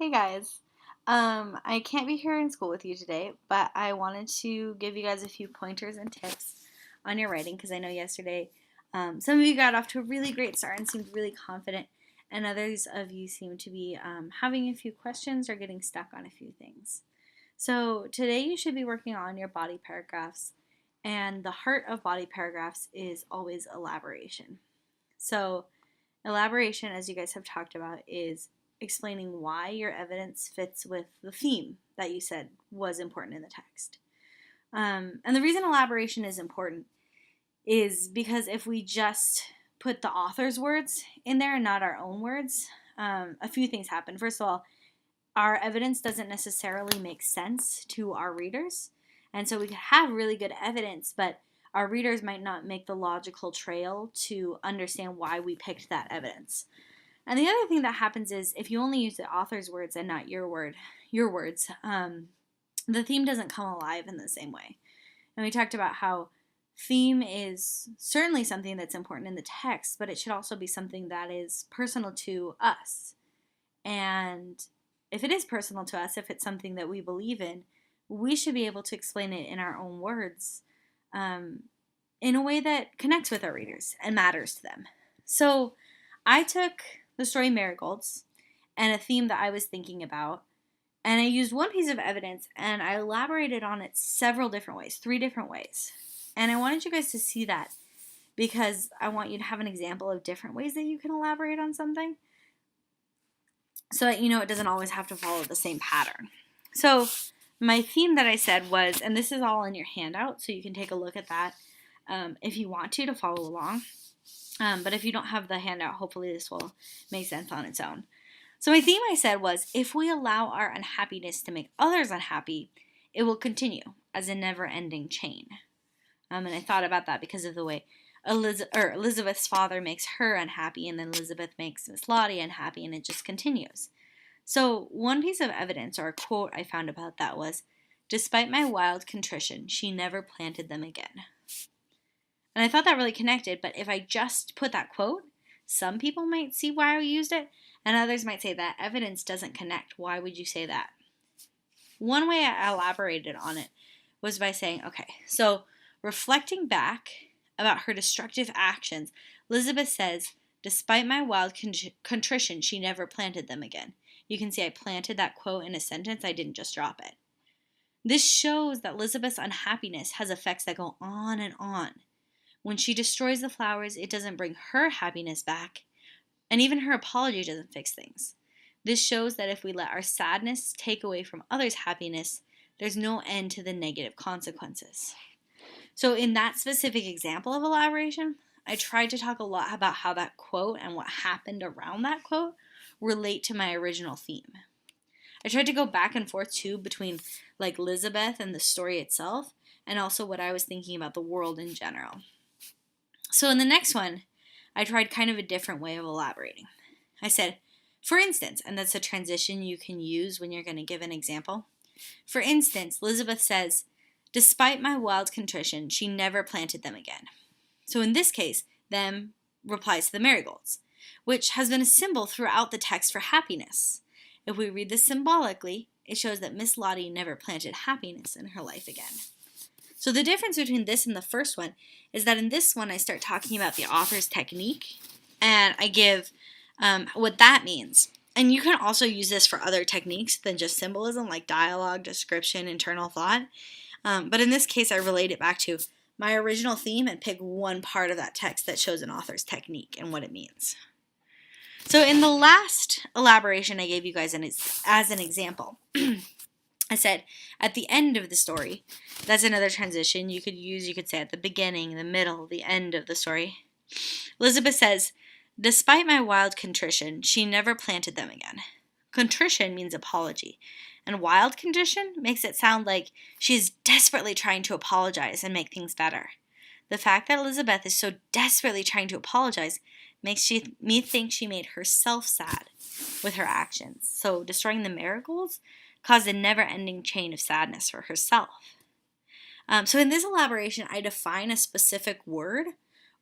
Hey guys. I can't be here in school with you today, but I wanted to give you guys a few pointers and tips on your writing because I know yesterday some of you got off to a really great start and seemed really confident, and others of you seem to be having a few questions or getting stuck on a few things. So today you should be working on your body paragraphs, and the heart of body paragraphs is always elaboration. So elaboration, as you guys have talked about, is explaining why your evidence fits with the theme that you said was important in the text. And the reason elaboration is important is because if we just put the author's words in there and not our own words, a few things happen. First of all, our evidence doesn't necessarily make sense to our readers. And so we could have really good evidence, but our readers might not make the logical trail to understand why we picked that evidence. And the other thing that happens is if you only use the author's words and not your words, the theme doesn't come alive in the same way. And we talked about how theme is certainly something that's important in the text, but it should also be something that is personal to us. And if it is personal to us, if it's something that we believe in, we should be able to explain it in our own words in a way that connects with our readers and matters to them. So I took the story Marigolds and a theme that I was thinking about, and I used one piece of evidence and I elaborated on it several different ways, 3 different ways. And I wanted you guys to see that because I want you to have an example of different ways that you can elaborate on something so that you know it doesn't always have to follow the same pattern. So my theme that I said was, and this is all in your handout, so you can take a look at that if you want to follow along. But if you don't have the handout, hopefully this will make sense on its own. So my theme I said was, if we allow our unhappiness to make others unhappy, it will continue as a never-ending chain. And I thought about that because of the way Elizabeth's father makes her unhappy, and then Elizabeth makes Miss Lottie unhappy, and it just continues. So one piece of evidence or a quote I found about that was, "Despite my wild contrition, she never planted them again." And I thought that really connected, but if I just put that quote, some people might see why I used it, and others might say that evidence doesn't connect. Why would you say that? One way I elaborated on it was by saying, okay, so reflecting back about her destructive actions, Elizabeth says, "Despite my wild contrition, she never planted them again." You can see I planted that quote in a sentence. I didn't just drop it. This shows that Elizabeth's unhappiness has effects that go on and on. When she destroys the flowers, it doesn't bring her happiness back, and even her apology doesn't fix things. This shows that if we let our sadness take away from others' happiness, there's no end to the negative consequences. So in that specific example of elaboration, I tried to talk a lot about how that quote and what happened around that quote relate to my original theme. I tried to go back and forth too between like Elizabeth and the story itself, and also what I was thinking about the world in general. So in the next one, I tried kind of a different way of elaborating. I said, for instance, and that's a transition you can use when you're going to give an example. For instance, Elizabeth says, "Despite my wild contrition, she never planted them again." So in this case, them replies to the marigolds, which has been a symbol throughout the text for happiness. If we read this symbolically, it shows that Miss Lottie never planted happiness in her life again. So the difference between this and the first one is that in this one I start talking about the author's technique, and I give what that means. And you can also use this for other techniques than just symbolism, like dialogue, description, internal thought. But in this case, I relate it back to my original theme and pick one part of that text that shows an author's technique and what it means. So in the last elaboration I gave you guys as an example, I said, at the end of the story, that's another transition you could say at the beginning, the middle, the end of the story. Elizabeth says, "Despite my wild contrition, she never planted them again." Contrition means apology, and wild contrition makes it sound like she is desperately trying to apologize and make things better. The fact that Elizabeth is so desperately trying to apologize makes me think she made herself sad with her actions. So destroying the marigolds caused a never-ending chain of sadness for herself. So in this elaboration, I define a specific word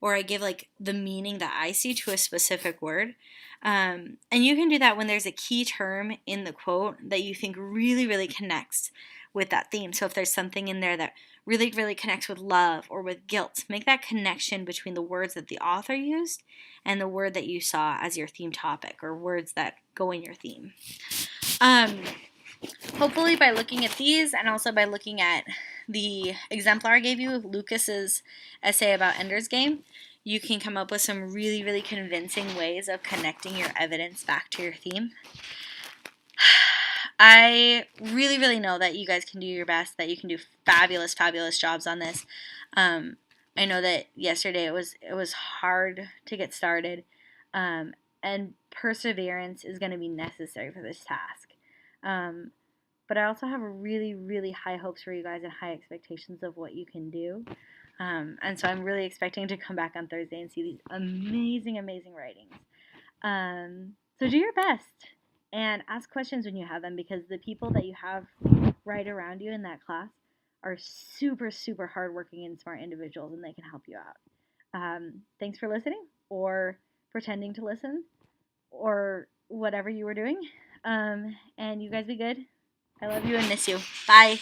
or I give like the meaning that I see to a specific word. And you can do that when there's a key term in the quote that you think really, really connects with that theme. So if there's something in there that really, really connects with love or with guilt, make that connection between the words that the author used and the word that you saw as your theme topic, or words that go in your theme. Hopefully by looking at these, and also by looking at the exemplar I gave you, Lucas's essay about Ender's Game, you can come up with some really, really convincing ways of connecting your evidence back to your theme. I really, really know that you guys can do your best, that you can do fabulous, fabulous jobs on this. I know that yesterday it was hard to get started, and perseverance is going to be necessary for this task. But I also have really, really high hopes for you guys and high expectations of what you can do. And so I'm really expecting to come back on Thursday and see these amazing, amazing writings. So do your best and ask questions when you have them, because the people that you have right around you in that class are super, super hardworking and smart individuals, and they can help you out. Thanks for listening, or pretending to listen, or whatever you were doing. And you guys be good. I love you and miss you. Bye.